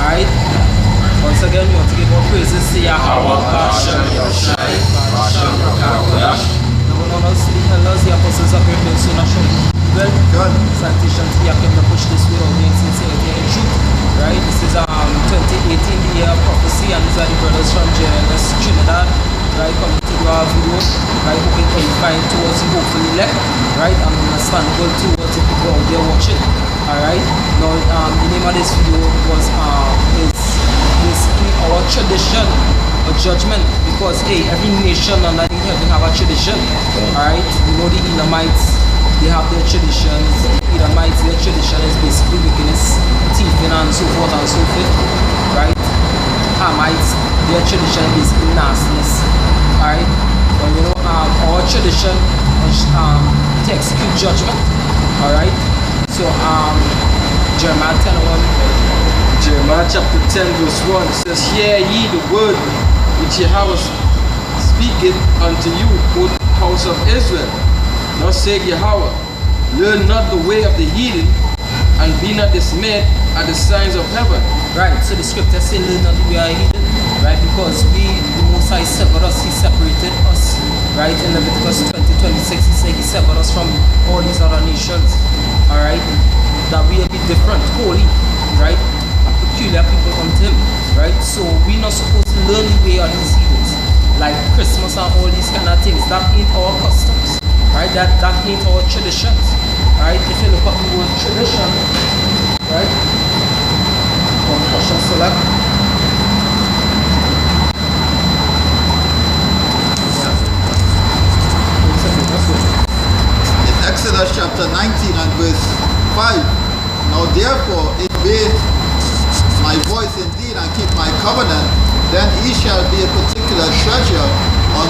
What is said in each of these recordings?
Alright? Once again, we want to give our praises to Yahweh, Bashem, Yoshai, Bashem, Yahweh. The one on us, the elders, the apostles of great men, soon as well, citation to Yakim to push this word out in sincerity and truth. Right? This is 2018, the year of prophecy, and these are the brothers from JLS Trinidad. Right, coming to do our video, right, who can edify towards the hopeful elect, right, and understandable towards the people out there watching. Alright, now the name of this video was is basically our tradition of judgment, because hey, every nation under the heaven have a tradition. Alright, you know the Edomites, they have their traditions. The Edomites, their tradition is basically wickedness, thieving, and so forth and so forth. Right? Hamites, their tradition is nastiness. Alright, but you know our tradition is to execute judgment. Alright, so Jeremiah 10:1. Jeremiah chapter 10 verse 1 says, "Hear ye the word which Yahweh speaketh unto you, O house of Israel. Thus saith Yahweh, learn not the way of the heathen, and be not dismayed at the signs of heaven." Right, so the scripture says, learn not the way of the heathen. Right, because the Most High severed us, He separated us. Right, in Leviticus 20:26, He said He severed us from all these other nations. Alright, that we will be different, holy, right, a peculiar people unto Him. Right, so we're not supposed to learn the way of these heathens, like Christmas and all these kind of things. That ain't our customs. Right, that ain't our traditions. Right, if you look at the word tradition, right, concussion select. Exodus chapter 19 and verse 5. Now therefore, obey my voice indeed and keep my covenant, then ye shall be a particular treasure a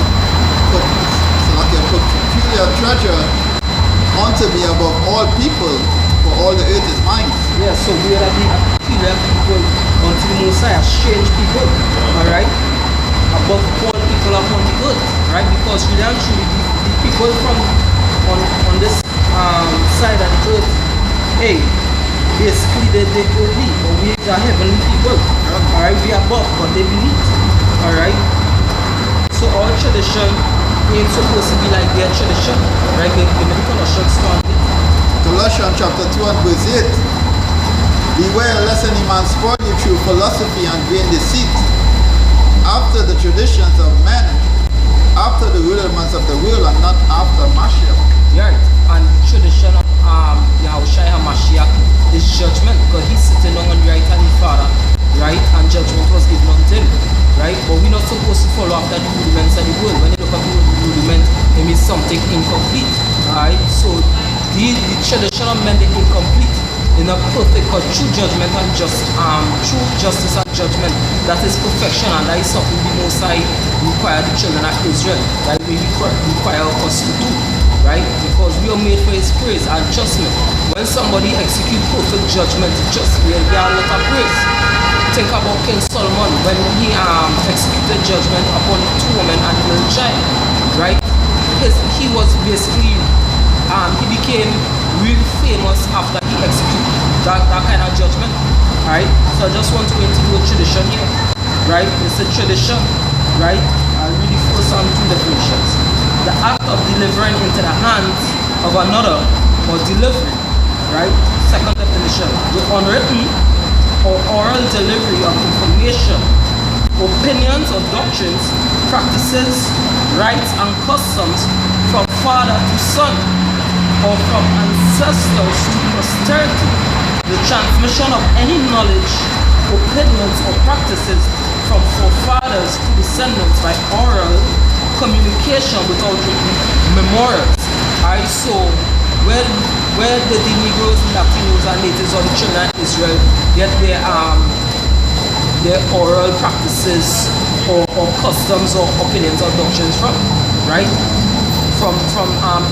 peculiar treasure unto me above all people, for all the earth is mine. Yeah, so we are be a peculiar people unto the Most High, strange people. Alright? Above all people upon the earth. Right? Because really and truly the people from on this side of the earth, hey, basically they earthly, but we are heavenly people. Alright, we are above, but they beneath. Alright, so our tradition ain't supposed to be like their tradition. Right, give me the Colossians 1. Colossians chapter 2 and verse 8. Beware lest any man spoil you through philosophy and vain deceit, after the traditions of men, after the rudiments of the world, and not after Mashiach. Right, and the tradition of Yahushua HaMashiach is judgment, because He's sitting on the right hand of the Father, right, and judgment was given unto Him, right, but we're not supposed to follow after the rudiments of the world. When you look at the rudiment, it means something incomplete, right, so the tradition of men, they're incomplete. In a perfect, because true judgment and true justice and judgment, that is perfection, and that is something the Most High require the children of Israel, that we require us to do, right? Because we are made for His praise and judgment. When somebody executes perfect judgment, just we are a lot of praise. Think about King Solomon when he executed judgment upon the two women and the little child, right? He was basically he became really famous after he executed that kind of judgment. Right? So I just want to go into the tradition here. Right? It's a tradition, right? I'll really focus on two definitions. The act of delivering into the hands of another, or delivery, right? Second definition, the unwritten or oral delivery of information, opinions or doctrines, practices, rites and customs from father to son, or from ancestors to posterity. The transmission of any knowledge, opinions or practices from forefathers to descendants by oral communication without written memorials. Alright, so where did the Negroes, Latinos and natives of the children of Israel get their oral practices or customs or opinions or doctrines from? Right? From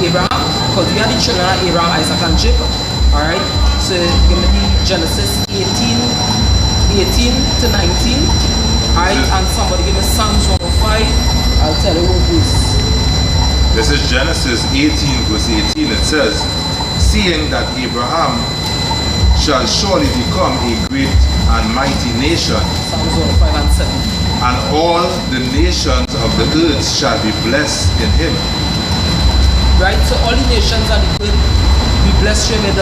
Abraham, because we are the children of Abraham, Isaac and Jacob. Alright, so give me the Genesis 18 to 19. Alright, and somebody give me Psalms 105. I'll tell you what this. This is Genesis 18 verse 18. It says, seeing that Abraham shall surely become a great and mighty nations, Psalms 105 and 7. and all the nations of the earth shall be blessed in him. Right? So all the nations of the earth be blessed through him.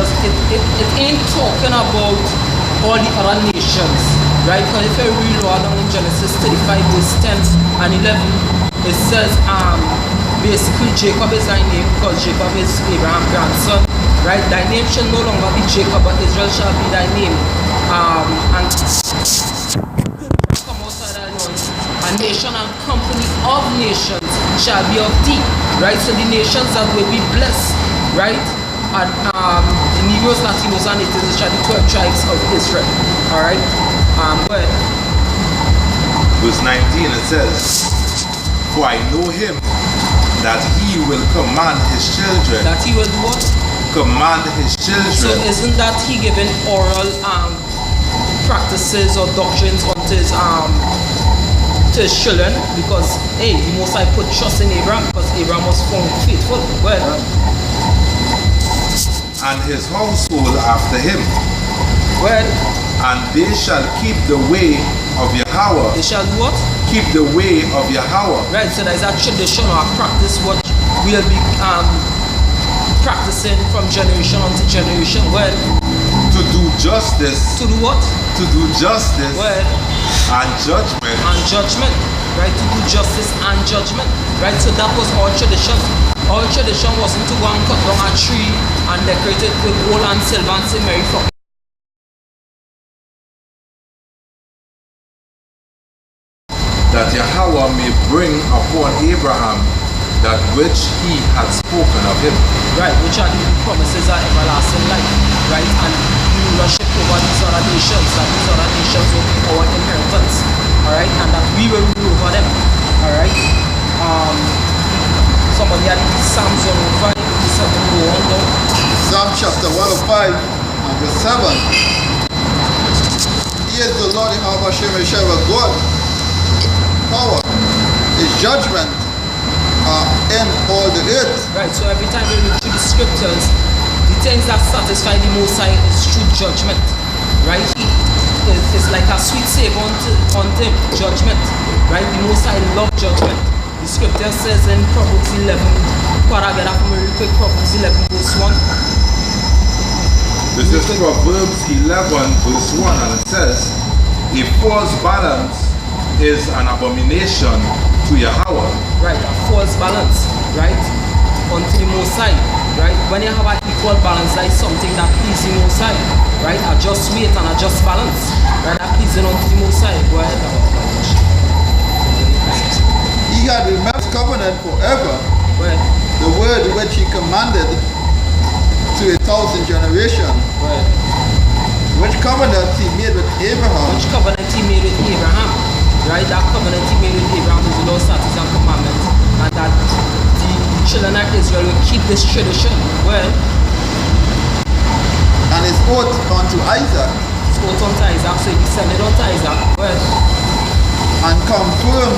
It ain't talking about all the other nations. Right? Because if you read down in Genesis 35 verse 10 and 11, it says basically Jacob is thy name because Jacob is Abraham's grandson. Right? Thy name shall no longer be Jacob, but Israel shall be thy name. And come outside thy loins, a nation and company of nations shall be of thee. Right? So the nations that will be blessed, right? And the Negroes, Latinos, and Natives shall be 12 tribes of Israel. Alright? Go ahead. Verse 19 it says, for I know him, that he will command his children. That he will do what? Command his So children. isn't that he giving oral practices or doctrines unto his children? Because hey, the Most High put trust in Abraham because Abraham was found faithful. Well, And his household after him. well, And they shall keep the way of Yahweh. they shall do what? Keep the way of Yahweh. Right. So there's a tradition or a practice what we'll be practicing from generation unto generation. Well, To do justice. to do what? To do justice Well, and judgment. and judgment, right? To do justice and judgment, right? So that was our tradition. Our tradition wasn't to go and cut down a tree and decorate it with gold and silver and say Merry fuck. That Yahweh may bring upon Abraham that which he had spoken of him. Right, which are the promises of everlasting life, right? And the rulership over these other nations, that these other nations will be our inheritance, alright? And that we will rule over them, alright? Somebody had Psalms 105, something go on though. Psalm chapter 105 and verse 7. He is the Lord Yahweh Shem Yeshua God. Power, his judgment in all the earth. Right, so every time we read through the scriptures, the things that satisfy the Most High is true judgment, right? It's like a sweet savor unto him, judgment, right? The Most High love judgment. The scripture says in Proverbs 11, what I get up from real quick, Proverbs 11 verse 1. This is Proverbs 11 verse 1, and it says, a false balance is an abomination to Yahweh. Right, a false balance, right? Unto the Most High, right? When you have an equal balance, that is something that pleases the Most High, right? A just weight and a just balance, right? That pleasing unto the Most High. Go ahead. He had remembered his covenant forever, Go ahead. the word which he commanded to 1,000 generations, Go ahead. which covenant he made with Abraham, Which covenant he made with Abraham, right? That covenant he made with Abraham is the law, statutes, and commandments, and that the children of Israel will keep this tradition. Well, and his oath unto Isaac, spoke unto Isaac, so he descended unto Isaac. Well, and confirm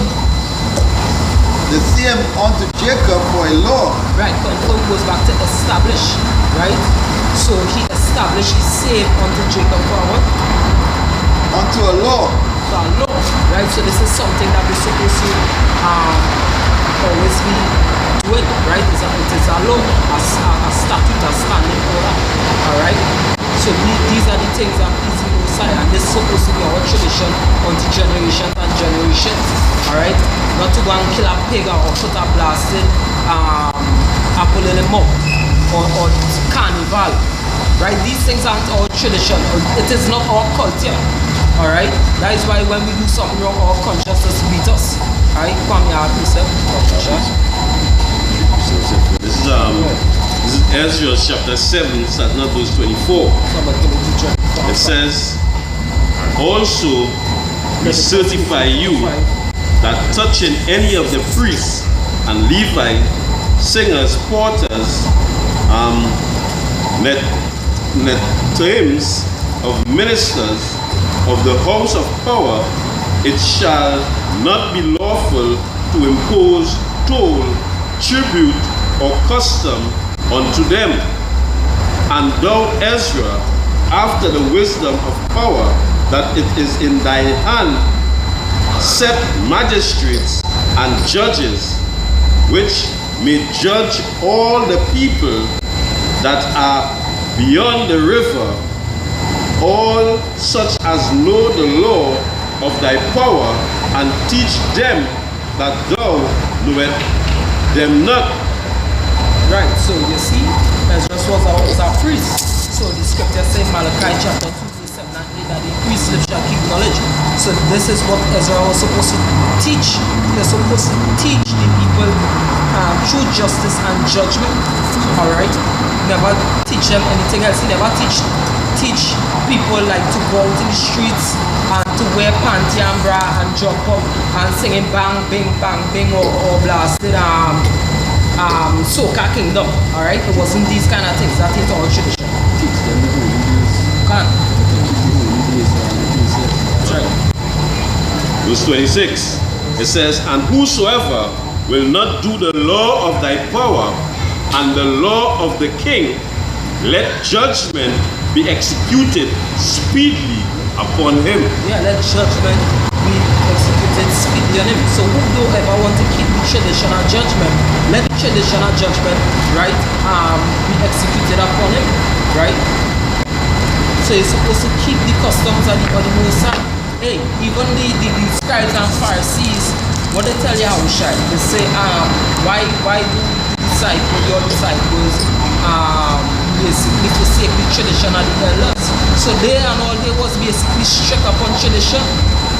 the same unto Jacob for a law, right, confirm goes back to establish, right? So he established, he saved unto Jacob for what? unto a law, For a law, right? So this is something that we're supposed to always be doing, right? It is a law, a statute, a standing order, alright? So these are the things that please the Most High, and this is supposed to be our tradition unto generations and generations, alright? Not to go and kill a pig or put a blasted apple in the mouth or carnival, right? These things aren't our tradition. It is not our culture, alright? That is why when we do something wrong, our conscience beat us, alright? Come here, precept. This is Ezra chapter 7, starting at verse 24. Somebody give me the job. It says, also we certify you that touching any of the priests and Levites, singers, porters, netims of ministers of the house of power, it shall not be lawful to impose toll, tribute, or custom unto them. And thou, Ezra, after the wisdom of power, that it is in thy hand set magistrates and judges, which may judge all the people that are beyond the river, all such as know the law of thy power, and teach them that thou knowest them not. Right, so you see, Ezra was a priest. So the scripture says Malachi chapter 2 verse 7 and 8 that the priest shall keep knowledge. So this is what Ezra was supposed to teach. They're supposed to teach the people true justice and judgment. Alright? Never teach them anything else. He never teach people like to go out in the streets and to wear panty and bra and jump up and singing bang bing bang bing or blasted soca kingdom. Alright? It wasn't these kind of things that is our tradition. Teach them the holy days. Can. The holy days and the things there. That's right. Verse 26, it says, and whosoever will not do the law of thy power and the law of the king, let judgment be executed speedily upon him. Yeah, let judgment be executed speedily on him. So who don't ever want to keep the traditional judgment, let the traditional judgment, right, be executed upon him, right? So you're supposed to keep the customs of the Most High. Hey, even the scribes and Pharisees, what they tell you how shy, they say, why do your disciples basically forsake the tradition of the elders? So they and all they was basically strict upon tradition,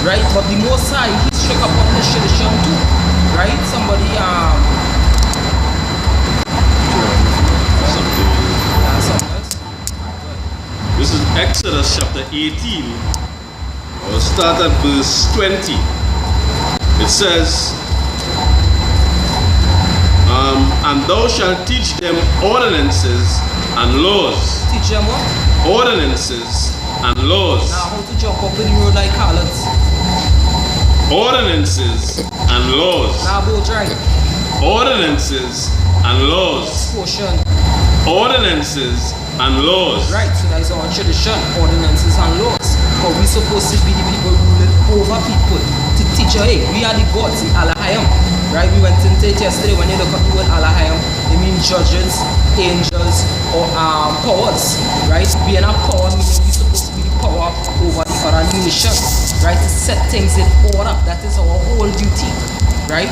right? But the Most High, he strict upon his tradition too, right? Somebody something else. This is Exodus chapter 18. I'll start at verse 20. It says, and thou shalt teach them ordinances and laws. Teach them what? Ordinances and laws. Now how to jump up in the road like harlots. Ordinances and laws. Now both right. Ordinances and laws. Portion. Ordinances and laws. Right, so that is our tradition, ordinances and laws. But we're supposed to be the people ruling over people. To teach you, hey, we are the gods, the Alahayam. Right, we went into it yesterday. When you look at the word Alahayam, it means judges, angels, or powers. Right, being a power meaning we're supposed to be the power over the other nation. Right, to set things in order. That is our whole duty. Right?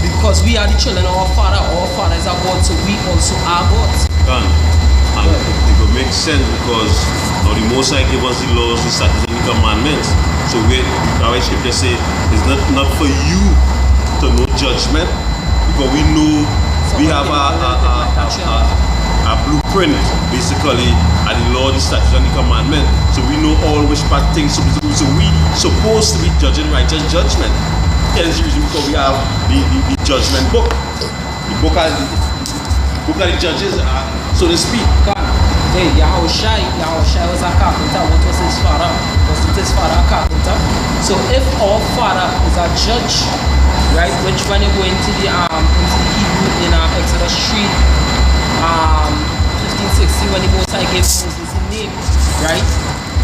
Because we are the children of our Father is our God, so we also are gods. And it will make sense because now the Most High gave us the laws, the statutes, and the commandments. So our scripture say it's not for you to know judgment, because we know we have a blueprint basically, and the law, the statutes, and the commandment. So we know all which bad things to do. So we supposed to be judging righteous judgment. Hence the reason because we have the judgment book. The book of the judges, so to speak. Hey, Yahushai was a carpenter. What was his father? Wasn't his father a carpenter? So if our father is a judge, right, which when you go into the Hebrew in Exodus 3, 15-16, when the Most High gave Moses his name, right?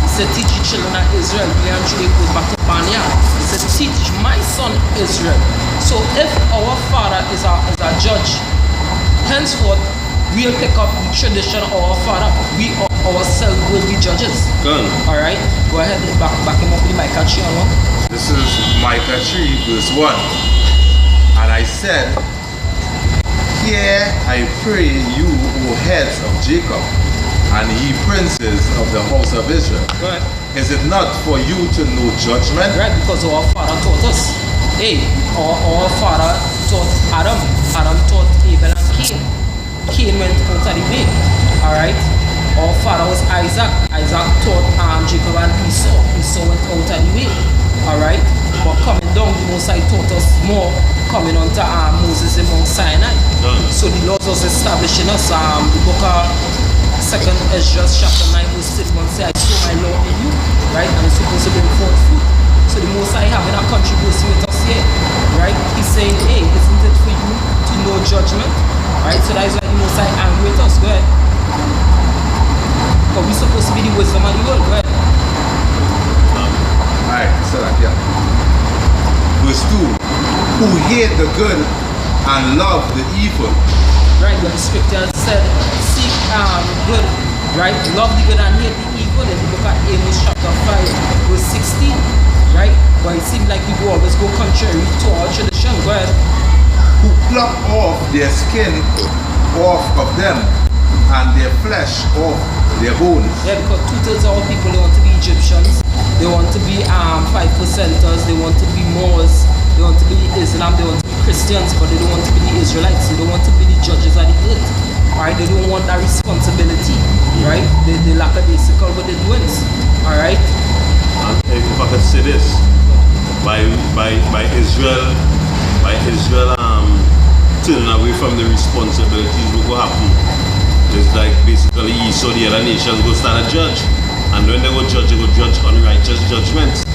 He said, teach the children of Israel. We actually goes back to Banya. He said, teach my son Israel. So if our father is a judge, henceforth, we'll pick up the tradition of our father. We ourselves will be judges. Good. Alright? Go ahead and back him up with Micah 3 and 1. This is Micah 3 verse 1. And I said, hear, I pray you, O heads of Jacob, and ye princes of the house of Israel. Go ahead. Is it not for you to know judgment? Right, because our father taught us. Hey, our father taught Adam. Adam taught Abel and Cain. Cain went out of the way. Alright? Our father was Isaac. Isaac taught Jacob and Esau. Esau went out of the way. Alright? But coming down, the Most High taught us more coming on to Moses in Mount Sinai. So the laws was establishing us. The book of 2nd Ezra chapter 9 verse 6 say, I show my law in you. Right? And it's supposed to bring forth fruit. So the Most High having a controversy with us here. Right? He's saying, hey, isn't it for you to know judgment? Right, so that is why the Most High angry with us. Go ahead. But we're supposed to be the wisdom of the world. Go ahead. who hate the good and love the evil. Right, but the scripture said, seek good, right? Love the good and hate the evil. If you look at Amos chapter 5, verse 16, right? But it seems like people always go contrary to our tradition. Go ahead. Who pluck off their skin off of them and their flesh off their bones. Yeah, because 2/3 of our people, they want to be Egyptians, they want to be 5%ers, they want to be Moors, they want to be Islam, they want to be Christians, but they don't want to be the Israelites, they don't want to be the judges of the earth. Alright, they don't want that responsibility, right? They lackadaisical with the doings. Alright? And if I could say this, by Israel turning away from the responsibilities, what will happen? It's like basically Esau, the other nations go start a judge. And when they go judge unrighteous judgments.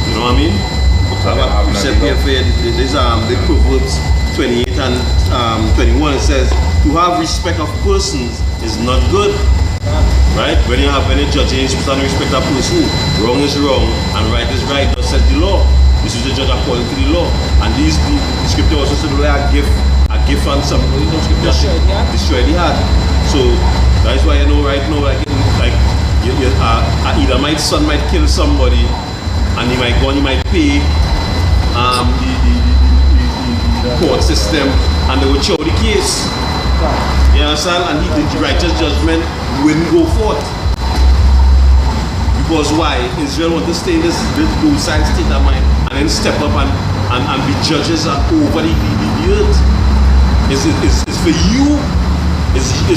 You know what I mean? You said here for there's the Proverbs 28 and 21, it says, to have respect of persons is not good. Right? When you have any judge, you're supposed to respect that person. Wrong is wrong and right is right. Thus says the law. This is the judge according to the law. And the scripture also said like a gift and some destroy the heart. So that's why right now like either my son might kill somebody and he might go and he might pay the court system and they will show the case. You understand? And the righteous judgment wouldn't go forth. Because why? Israel want to stay in this bullseye state of mind and then step up and be judges over the earth. It's for you. Is you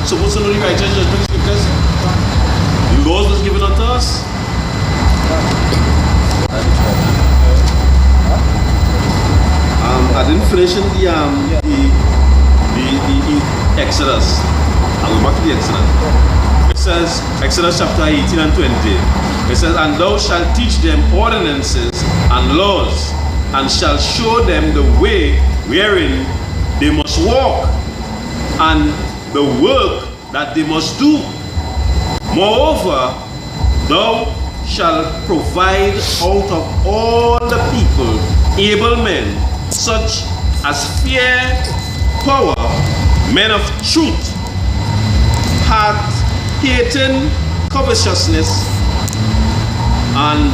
supposed to know the righteous judgment because the laws was given unto us? I didn't finish in the Exodus. I'll go back to the Exodus. It says, Exodus chapter 18 and 20. It says, and thou shalt teach them ordinances and laws, and shalt show them the way wherein they must walk, and the work that they must do. Moreover, thou shalt provide out of all the people able men, such as fear power, men of truth, hating covetousness, and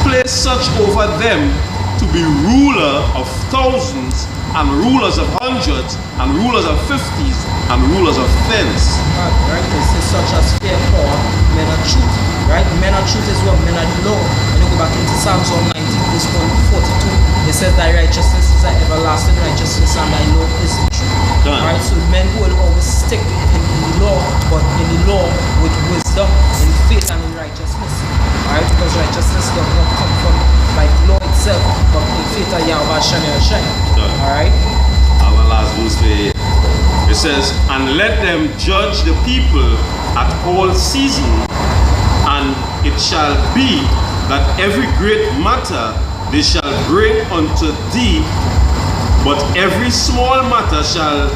place such over them to be ruler of thousands, and rulers of hundreds, and rulers of 50s, and rulers of tens. Right, it says such as fear power, men of truth. Right, men of truth is what men of the law. When you go back into Psalms 119, verse 142, it says thy righteousness is thy everlasting righteousness, and thy law is the truth. Right, so men will always stick in the law, but in the law with wisdom, in faith and in righteousness. Alright, because righteousness does not come from like law itself, but in faith of Yahweh Hashem Yahshai. Alright? Our last verse here. It says, and let them judge the people at all seasons, and it shall be that every great matter they shall bring unto thee, but every small matter shall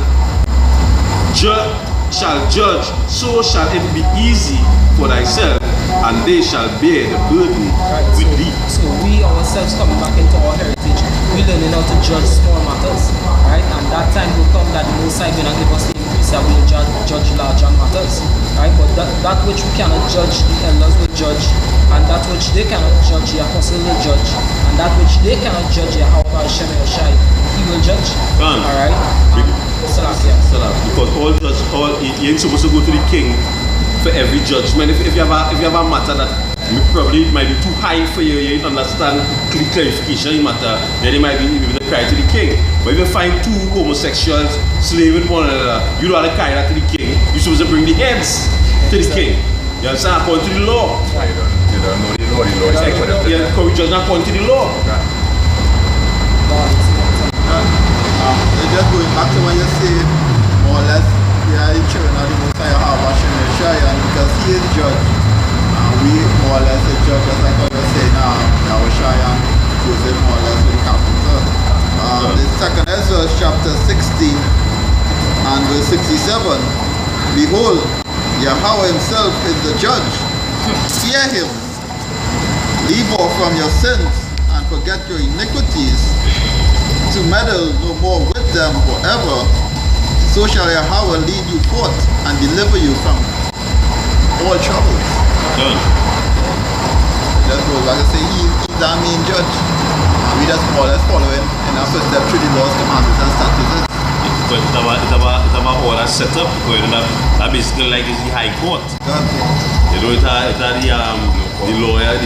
judge, so shall it be easy for thyself, and they shall bear the burden with thee. So we ourselves coming back into our heritage, we learning how to judge small matters, right? And that time will come that the Most High will give us the increase that we will judge larger matters, right? But that which we cannot judge, the elders will judge, and that which they cannot judge, the apostles will judge, and that which they cannot judge, Yahweh Hashem Yahshai, he will judge. Alright? Because you ain't supposed to go to the king for every judgment. If you have a matter that probably might be too high for you, you understand the clarification of the matter, then you might be even to cry to the king. But if you find two homosexuals slaving one another, you don't have to cry that to the king. You're supposed to bring the heads to the king. You understand? According to the law. You don't know the law. The law is like whatever. Yeah, because we judge according to the law. Just going back to what you say, more or less, we are the children of the Most High Hashem Yahshai, and because he is judge, we more or less a judge, just like what you're saying now, Yahushai and Joseph more or less with the captain. The second Ezra chapter 16 and verse 67, behold, Yahweh himself is the judge. Fear him. Leave off from your sins forget your iniquities, to meddle no more with them forever, so shall Yahweh lead you forth and deliver you from all troubles. Done. Just goes back to say he's our main judge. And we just more or less following in our footsteps through the laws, commandments, and statutes. But it's about all that set up because that basically like is the high court. God. You know, it's the lawyer,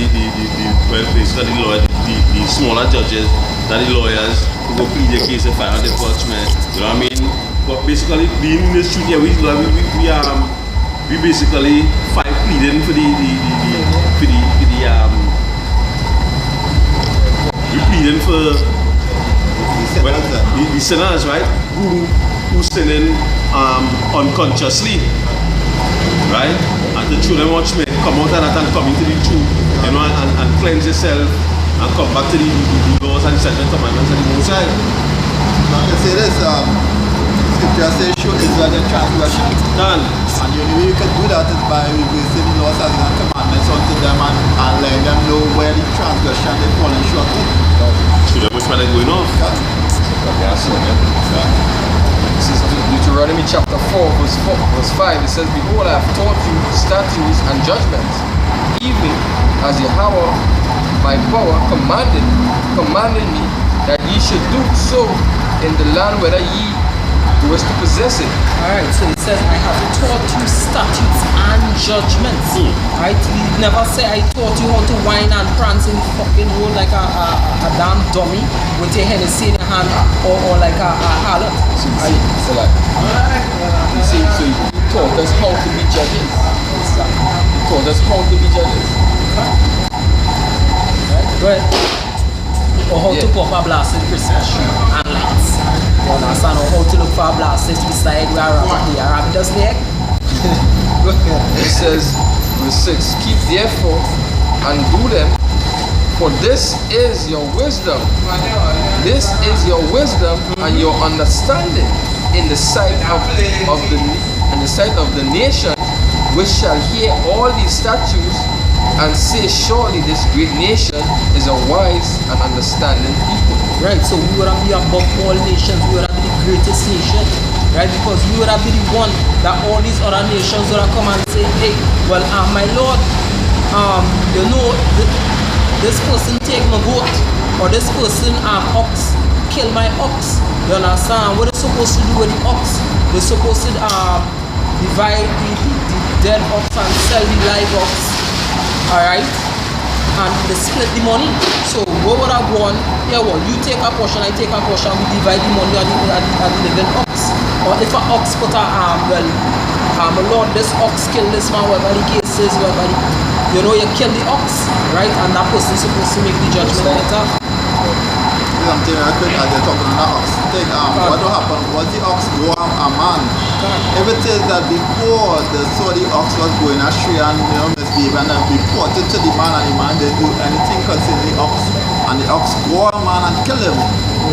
basically the lawyer, the smaller judges, that the lawyers who go plead the case and file the judgment. You know what I mean? But basically, being in the street, yeah, we basically fight pleading for we pleading for the sinners, right? Who sinning unconsciously, right? And the children watch me come out of that and come into the truth, you know, and cleanse yourself and come back to the laws and the settlement commandments and the Most High. I can say this, scripture says show Israel their transgression. Done. And the only way you can do that is by reversing the laws and commandments unto them and letting them know where the transgression they fallen short with. So that much better going off. This is Deuteronomy chapter 4, verse 5. It says, Behold, I have taught you statutes and judgments, even as Yahweh my power commanded me that ye should do so in the land whether ye was to possess it. Alright, so it says, I have taught you statutes and judgments. Right? He never say, I taught you how to whine and prance in the fucking road like a damn dummy with your Hennessy in your hand or like a harlot. So you taught us how to be judges. You taught us how to be judges. Right? Go ahead. Or how to pop a blast in Christmas tree and lights. You understand? Or how to look for a blast if beside where a rabbit does the egg. Go ahead. It says, verse 6, Keep therefore and do them, for this is your wisdom. This is your wisdom and your understanding in the sight of the nations, which shall hear all these statutes and say, surely this great nation is a wise and understanding people. Right, so we would have be above all nations, we would have be the greatest nation, right? Because we would have be the one that all these other nations would have come and say, hey, well, my Lord, you know, this person take my goat, or this person ox, kill my ox. You understand? What are they supposed to do with the ox? They're supposed to divide the dead ox and sell the live ox. Alright, and they split the money. So what would I want? Yeah, well, you take a portion, I take a portion, we divide the money at the living ox. Or if an ox put my Lord, this ox kill this man, whatever the case is, whatever you know, you kill the ox, right? And that person is supposed to make the judgment better. Something I could, as they're talking on the ox thing, what will happen? Was the ox go a man? If it is that before they saw the ox was going astray and misbehave and reported to the man and the man didn't do anything concerning the ox, and the ox go a man and kill him,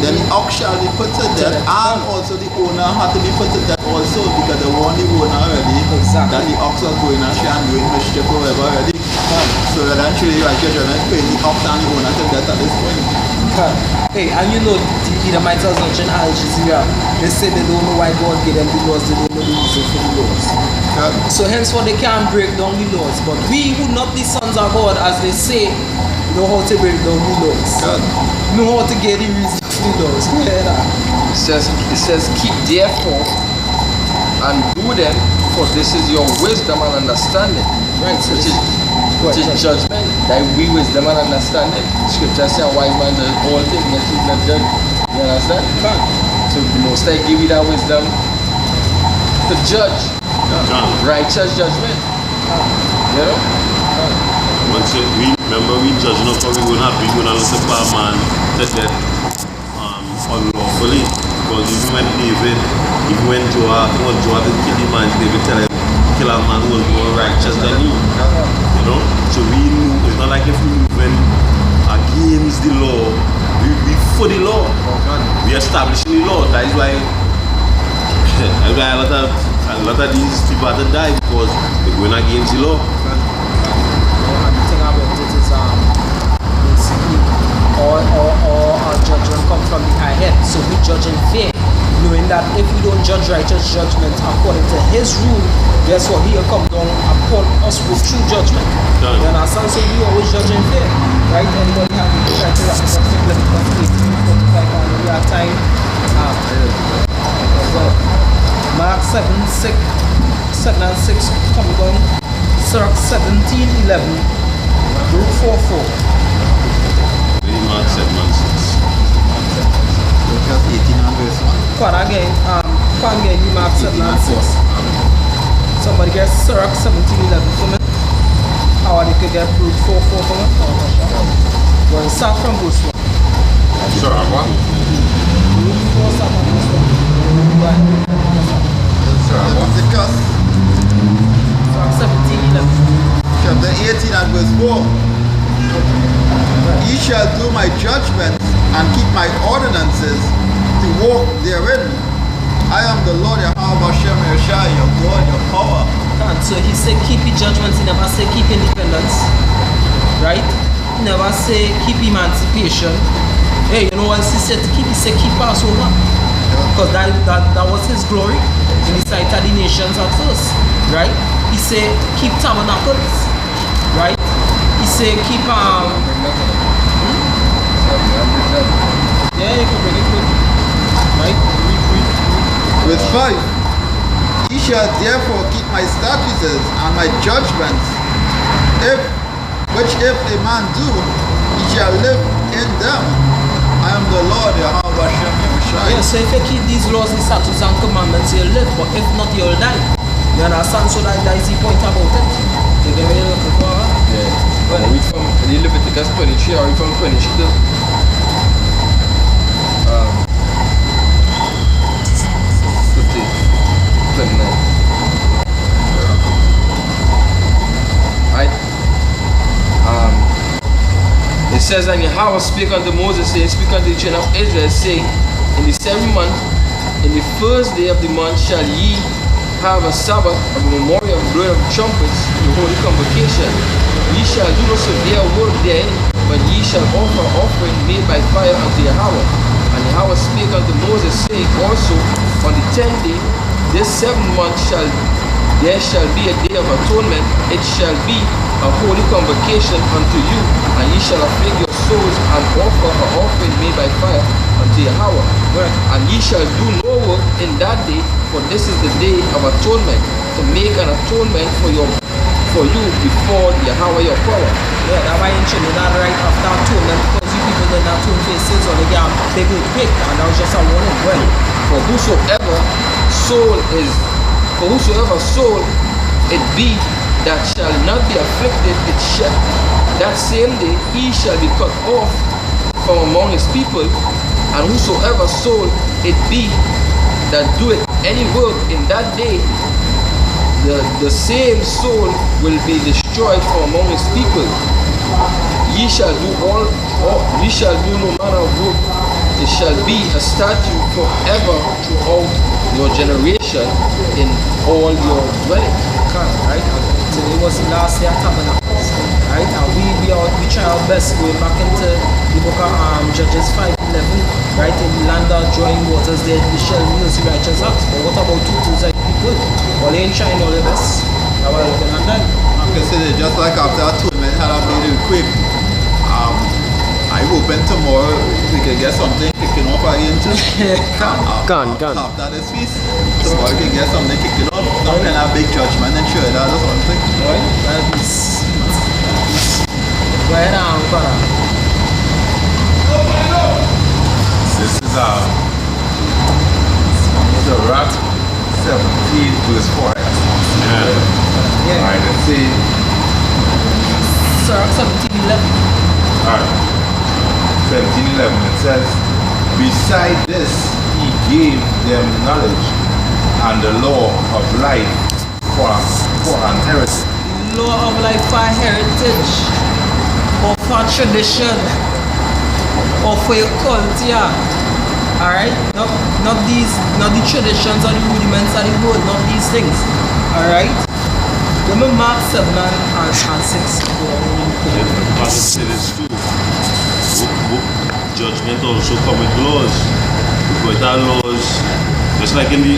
then the ox shall be put to death, and also the owner had to be put to death also, because they warned the owner already that the ox was going astray and doing mischief or whatever already. So eventually, like you're paying the ox and the owner to death at this point. Hey, and you know, the Edomites are watching Al Jazeera. They say they don't know why God gave them the laws, they don't know the reason for the laws. So henceforth they can't break down the laws. But we who not the sons of God, as they say, know how to break down the laws. Know how to get the reason for the laws. It says, keep therefore and do them, for this is your wisdom and understanding. Right, so which is judgment, that we wisdom and understanding. Scripture says a wise man does all things, yet he's not judged. You understand? So the Most High give you that wisdom to judge. Righteous judgment. You know? Once we remember we judge not because we will not look for a man that unlawfully. Because even when Joab did kill the man, David tell him kill a man who was more righteous than you. You know? So we knew, it's not like if we moving against the law, we for the law. We establishing the law. That is why a lot of these people have to die, because they're going against the law. And the thing about it is basically all judgment according to his rule, guess what? He'll come down upon us with true judgment. Done. You understand? So we always judge in fair. Right? Anybody have to try to wrap this up? Leviticus 18:45, and we have time. Well, Mark 7:6, 7 and 6 come down. Sirach 17:11, Luke 4:4. Mark 7 and 6. Leviticus 18 and verse 1. Quite again, Mark 7 and 6. Somebody get Sirach 17:11 for me. How they could get Luke 4:4 for me? Well, start from verse 1. Sure, what? Luke 4, start from verse 1. Go ahead. Leviticus Sirach 17:11. chapter 18 and verse 4. Ye shall do my judgments and keep my ordinances to walk therein. I am the Lord Yahweh Hashem Yeshai, your God, your power. So he said keep your judgments, he never say keep independence. Right? He never say keep emancipation. Hey, you know what he said to keep? He said keep Passover. Because that was his glory in the sight of the nations at first. Right? He said keep tabernacles. Right? He said keep yeah, you can bring it quick. Right? Verse 5. Ye shall therefore keep my statutes and my judgments, which if a man do, he shall live in them. I am the Lord Yahweh Hashem Yeshai. Yeah, so if you keep these laws, these statutes and commandments, you'll live. But if not, you'll die. You understand? So that is the point about it. You get me looking for? Yeah. Well, Read from Leviticus 23 or read from 22. 29. Right? It says, and Yahweh spake unto Moses, saying, speak unto the children of Israel, saying, in the 7th month, in the first day of the month, shall ye have a Sabbath of a memorial of blowing of trumpets, the holy convocation. Ye shall do no severe work therein, but ye shall offer offering made by fire unto Yahweh. And Yahweh spake unto Moses, saying, also on the 10th day, this 7th month there shall be a day of atonement. It shall be a holy convocation unto you, and ye shall afflict your souls and offer an offering made by fire unto Yahweh. And ye shall do no work in that day, for this is the day of atonement, to make an atonement for you before Yahweh your power. yeah, that's why in Chile, that right after atonement, because you people did not atone faces or they get big old pick, and that was just a warning. Well, For whosoever soul it be that shall not be afflicted, it shall that same day he shall be cut off from among his people, and whosoever soul it be that doeth any work in that day, the same soul will be destroyed from among his people. Ye shall do ye shall do no manner of work. It shall be a statute forever throughout your generation in all your dwelling. right? Today was the last day of Tabernacles, right? And we try our best going back into the book of Judges 5:11, right? In the land of drawing waters, there the shall meals the righteous acts. But what about two things that people? Well, they ain't trying all their best. That's why looking at that. I can say that just like after atonement had made it quick, I'm hoping tomorrow we can get something kicking off again too. Gone. After this feast, tomorrow we can get something kicking off. Not kind of big judgment and sure that or something. Right? That is. Go ahead, brother. This is Sirach 17 verse 4. Yeah. Alright, let's see. Sirach 17:11. Alright. 17:11, it says, beside this he gave them knowledge and the law of life for an heritage. Law of life for heritage, or for tradition, or for your culture. Alright? Not the traditions or the rudiments of the world, not these things. Alright? Let me Mark 7 and 6. But it is true. Judgment also come with laws. Without laws, Just like in the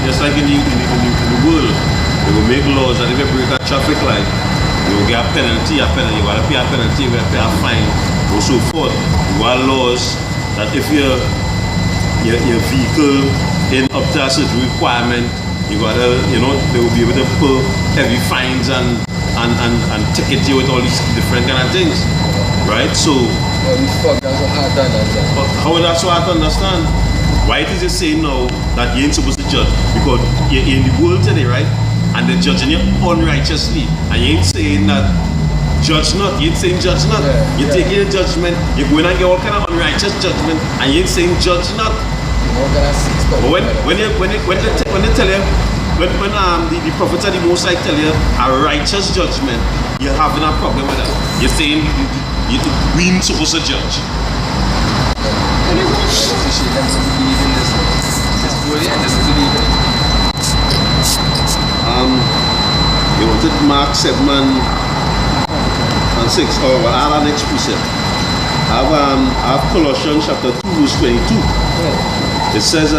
world, they will make laws that if you break a traffic light, you will get a penalty, you gotta pay a penalty, you gotta pay a fine, or so forth. You got laws that if your vehicle in up to a certain requirement, you gotta, they will be able to pull heavy fines and ticket you with all these different kind of things, right? So, That's so hard to understand. how is that so hard to understand? Why it is it saying now that you ain't supposed to judge? Because you're in the world today, right? And they're judging you unrighteously. And you ain't saying that judge not. You ain't saying judge not. You're taking a judgment. You're going and get all kind of unrighteous judgment. And you ain't saying judge not. But when they tell you, when the prophets of the Most High tell you a righteous judgment, you're having a problem with that. You're saying we ain't supposed to judge. You wanted Mark 7 and 6. Oh, well, I'll have an next precept. I have Colossians chapter 2 verse 22. It says,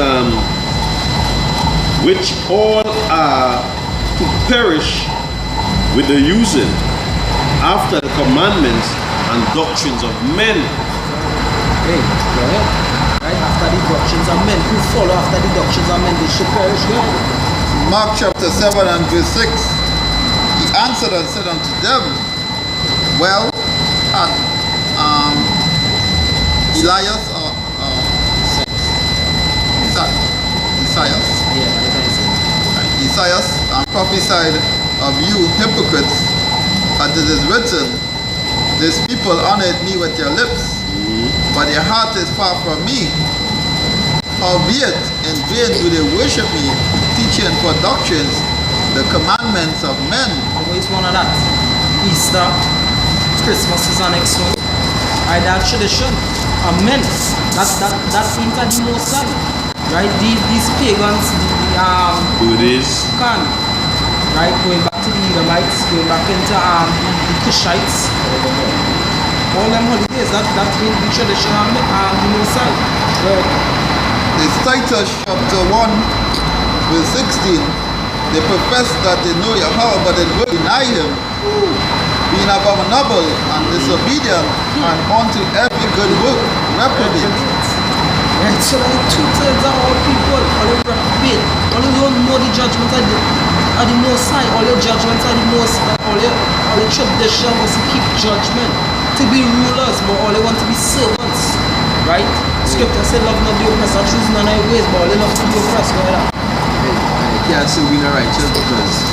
which all are to perish with the using after the commandments and doctrines of men. Hey, go ahead. Right? After the doctrines of men, who follow after the doctrines of men, they should perish. Go ahead. Mark chapter 7 and verse 6. He answered and said unto them, well, had Elias or Isaias. Yeah, Isaias prophesied of you hypocrites, as it is written, these people honored me with their lips, but their heart is far from me. Howbeit, in vain do they worship me, teaching for doctrines the commandments of men. Always one of that. Easter, Christmas is our next one. Right, that tradition. Men. That ain't the Most High. Right? These pagans, Buddhists, can. Right? Going back to the Edomites, going back into the Cushites. All them holidays, that ain't the tradition of the Most High. Right? It's Titus chapter 1 verse 16. They profess that they know Yahweh, but they will deny him, being abominable and disobedient, and unto every good work reprobate. Right, so like 2/3 of all people, all they reprobate, all they don't know the judgment of the Most High, all your judgment of the Most High, all your tradition was to keep judgment, to be rulers, but all they want to be servants, right? Scripture said, love not the oppressor, choose none of your ways, but all they love to be oppressed. Go ahead. Can't say we're not righteous because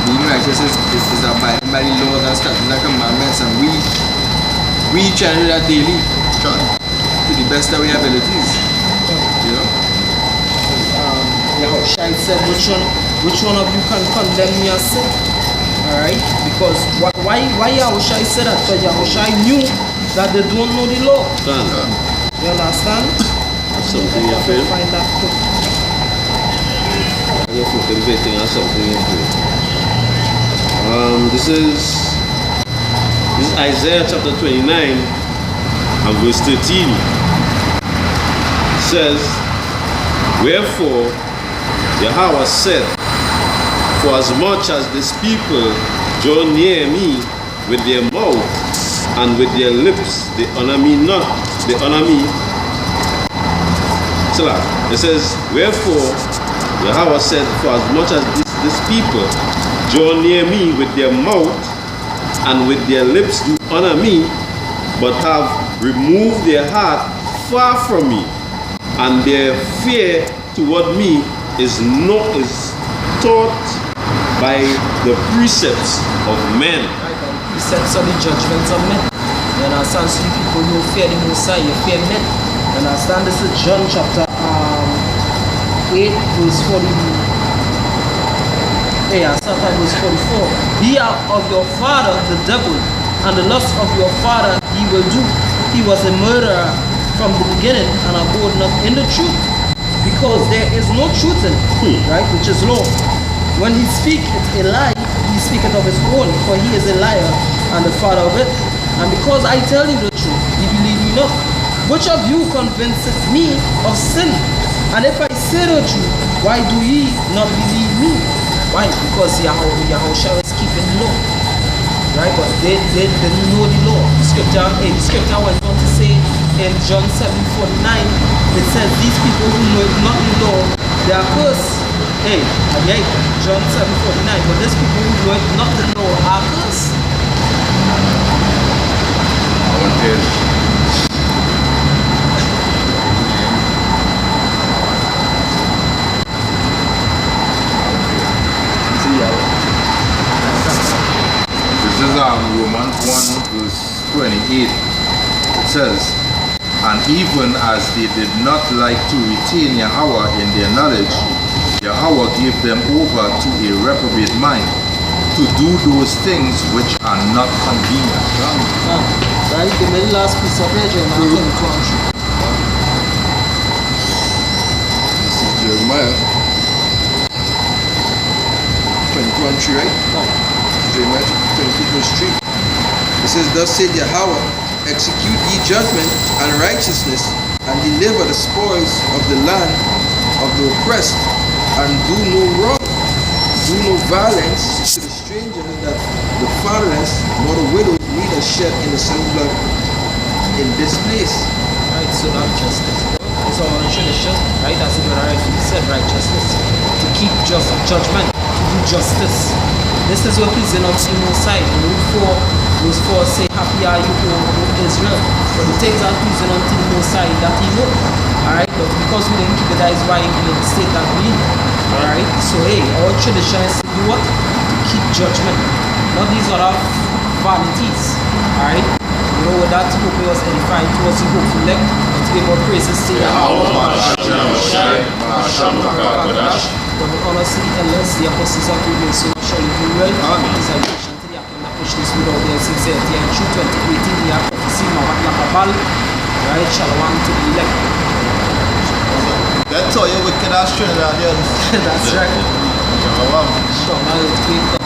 being righteous is abiding by the laws and statutes and commandments, and we try to do that daily to the best of our abilities. You know? Yahushua said, which one of you can condemn me as sin? Alright? Because why Yahushua said that? Because Yahushua knew that they don't know the law. You understand? something you feel. Find that quick. You're contemplating on something you feel. This is Isaiah chapter 29 and verse 13. It says, wherefore Yahweh said, for as much as this people draw near me with their mouth and with their lips, they honor me not, they honor me. It says, wherefore Yahweh said, for as much as this people draw near me with their mouth and with their lips do honor me, but have removed their heart far from me, and their fear toward me is taught by the precepts of men. Right, and precepts of the judgments of men. You understand? So you people who fear the Most High, you fear men. You understand? This is John chapter 8 verse 40. Yeah, start at verse 44. Be out of your father the devil, and the lust of your father he will do. He was a murderer from the beginning, and abode not in the truth, because there is no truth in it, right? Which is law. When he speaketh a lie, he speaketh of his own, for he is a liar and the father of it. And because I tell you the truth, ye believe me not. Which of you convinceth me of sin? And if I say the truth, Why do ye not believe me? Why? Because Yahushua is keeping the law. Right? But they didn't know the law. Scripture went on to say in John 7:49, it says these people who know not the law, they are cursed. Hey, again, John 7:49, but these people who know not the law are cursed. Okay. This is Romans 1 verse 28. It says, and even as they did not like to retain Yahweh in their knowledge, Yahweh gave them over to a reprobate mind to do those things which are not convenient. Right? Give me the last piece of prayer and I'll turn to answer. This is Jeremiah 22:3, right? No. Jeremiah 22 verse 3. It says, thus said Yahweh, execute ye judgment and righteousness, and deliver the spoils of the land of the oppressed, and do no wrong, do no violence to the stranger, that the fatherless nor the widow neither shed innocent blood in this place. Right, so that's justice. That's all I should have shown. Right, that's what I rightfully said, righteousness. To keep just judgment, to do justice. This is what pleasing unto the Most High. In verse 4 say, happy are you, O Israel. But the things are pleasing unto the Most High that He know. Alright, but because we didn't keep it, that is why He in the state that we in. Alright, so hey, our tradition is to do what? To keep judgment. Not these other vanities. Alright, you know what that hope was edifying towards the hopeful leg, and to give our praises to Yahweh. But we honor the elders, the apostles of the so surely do well. Salvation to the Akim that push this without their sincerity and true 2018, the prophecy, Mahat Lakabal, right? Shalom to the elect. That's all you wicked ass Trinidadians. That's right. Shalom. Strong earthquake.